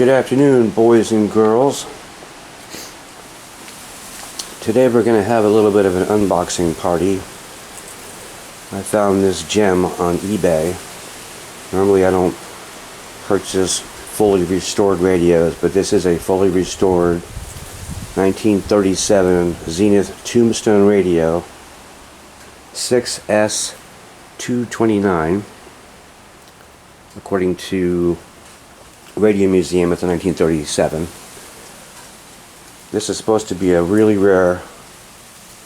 Good afternoon, boys and girls. Today we're going to have a little bit of an unboxing party. I found this gem on eBay. Normally I don't purchase fully restored radios, but this is a fully restored 1937 Zenith tombstone radio, 6S-229, according to Radio Museum. It's a 1937. This is supposed to be a really rare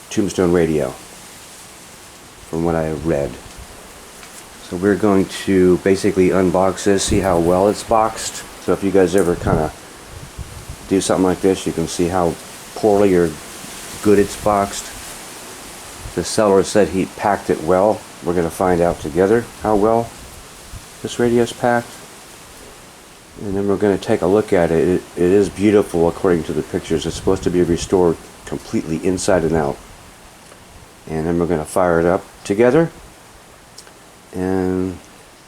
tombstone radio, from what I have read. So we're going to basically unbox this, see how well it's boxed. So if you guys ever kind of do something like this, you can see how poorly or good it's boxed. The seller said he packed it well. We're going to find out together how well this radio is packed. And then we're going to take a look at it. It is beautiful according to the pictures. It's supposed to be restored completely inside and out. And then we're going to fire it up together and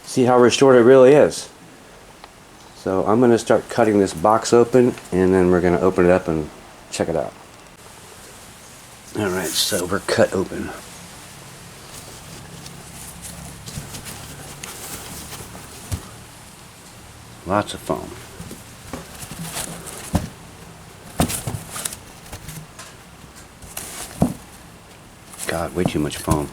see how restored it really is. So I'm going to start cutting this box open, and then we're going to open it up and check it out. Alright, so we're cut open. Lots of foam. God, way too much foam.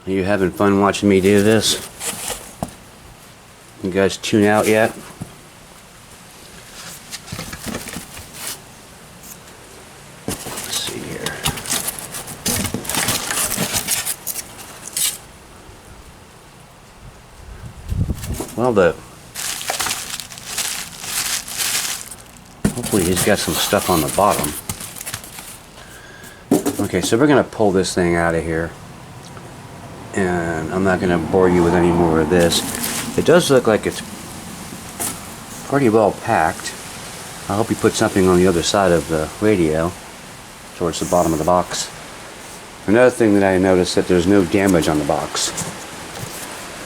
Are you having fun watching me do this? You guys tune out yet? Well, hopefully he's got some stuff on the bottom. Okay, so we're going to pull this thing out of here. And I'm not going to bore you with any more of this. It does look like it's pretty well packed. I hope he put something on the other side of the radio, towards the bottom of the box. Another thing that I noticed, that there's no damage on the box.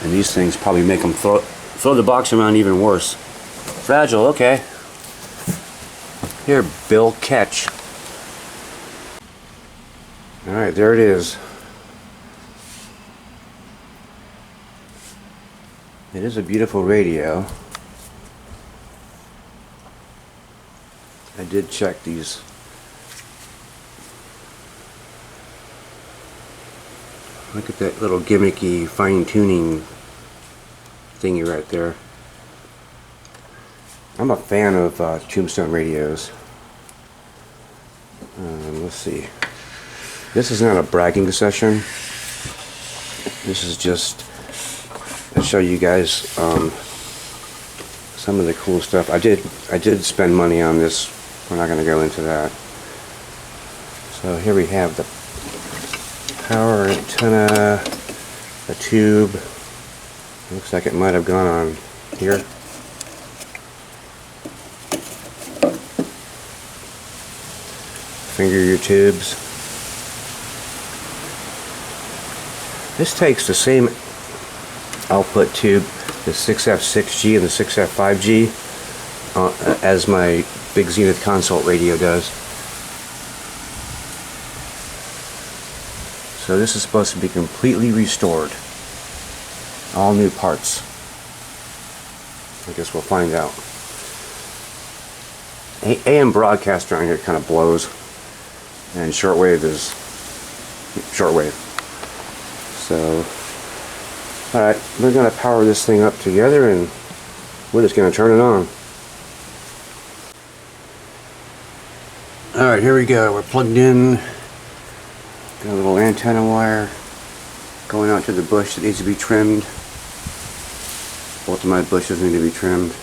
And these things probably make them throw the box around even worse. Fragile, okay. Here, Bill, catch. Alright, there it is. It is a beautiful radio. I did check these. Look at that little gimmicky fine-tuning thingy right there. I'm a fan of tombstone radios. Let's see. This is not a bragging session. This is just to show you guys some of the cool stuff. I did spend money on this. We're not going to go into that. So here we have the power antenna, a tube. Looks like it might have gone on here. Finger your tubes. This takes the same output tube, the 6F6G and the 6F5G, as my big Zenith consult radio does. So this is supposed to be completely restored. All new parts. I guess we'll find out. AM broadcaster on here kind of blows, and shortwave is shortwave. So, alright, we're going to power this thing up together, and we're just going to turn it on. Alright, here we go. We're plugged in. Got a little antenna wire going out to the bush that needs to be trimmed. Both of my bushes need to be trimmed.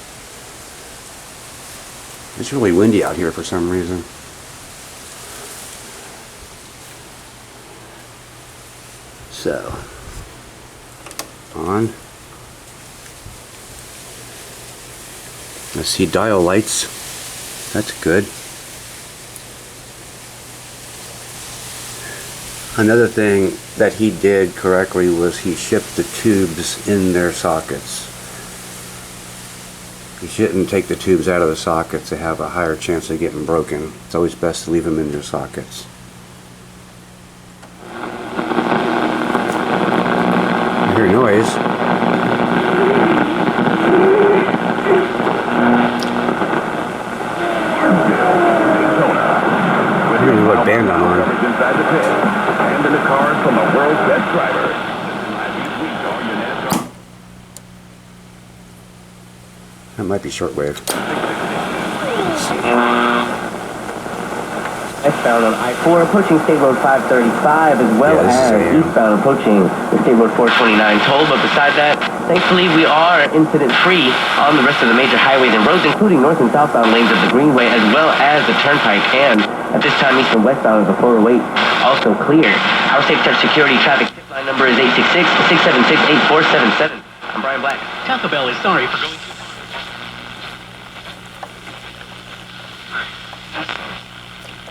It's really windy out here for some reason. So, on. I see dial lights. That's good. Another thing that he did correctly was he shipped the tubes in their sockets. You shouldn't take the tubes out of the sockets. They have a higher chance of getting broken. It's always best to leave them in their sockets. You hear noise. I don't know what band I'm on. And in the cars from the world's best drivers. That might be shortwave. Westbound on I-4 approaching State Road 535 as well as eastbound approaching the State Road 429 toll. But beside that, thankfully we are incident-free on the rest of the major highways and roads, including north and southbound lanes of the Greenway as well as the Turnpike. And at this time, east and westbound of the 408 also clear. Our Safe Touch Security traffic tip line number is 866-676-8477. I'm Brian Black. Taco Bell is sorry for going.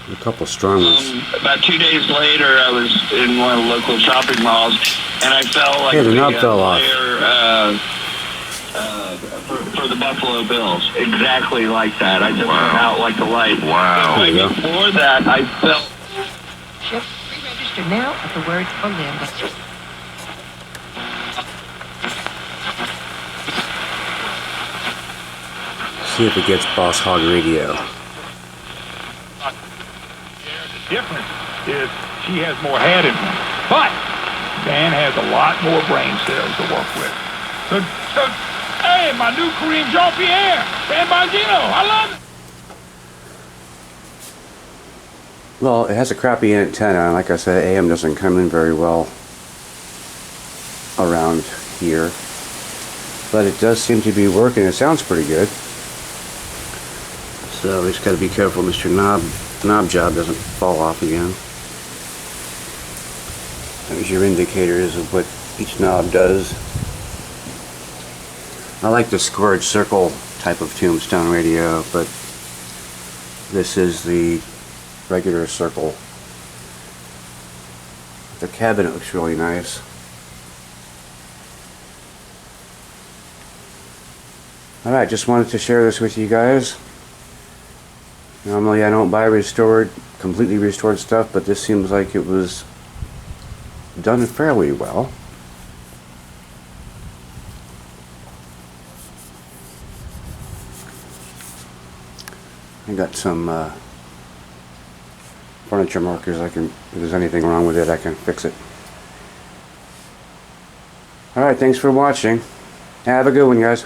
A couple strong ones. About 2 days later, I was in one of the local shopping malls, and I felt like the knob fell off. For the Buffalo Bills. Exactly like that. I just went out like a light. Wow. But right before that, I felt... Ship pre-registered now at the word Orlando. See if it gets Boss Hog Radio. The difference is she has more head in her. But Dan has a lot more brain cells to work with. So hey, my new Kareem Jean-Pierre, Dan Bongino, I love it. Well, it has a crappy antenna, and like I said, AM doesn't come in very well around here. But it does seem to be working. It sounds pretty good. So we just got to be careful Mr. Knob job doesn't fall off again. There's your indicators of what each knob does. I like the squared circle type of tombstone radio, but this is the regular circle. The cabinet looks really nice. Alright, just wanted to share this with you guys. Normally I don't buy completely restored stuff, but this seems like it was done fairly well. I got some furniture markers. If there's anything wrong with it, I can fix it. Alright, thanks for watching. Have a good one, guys.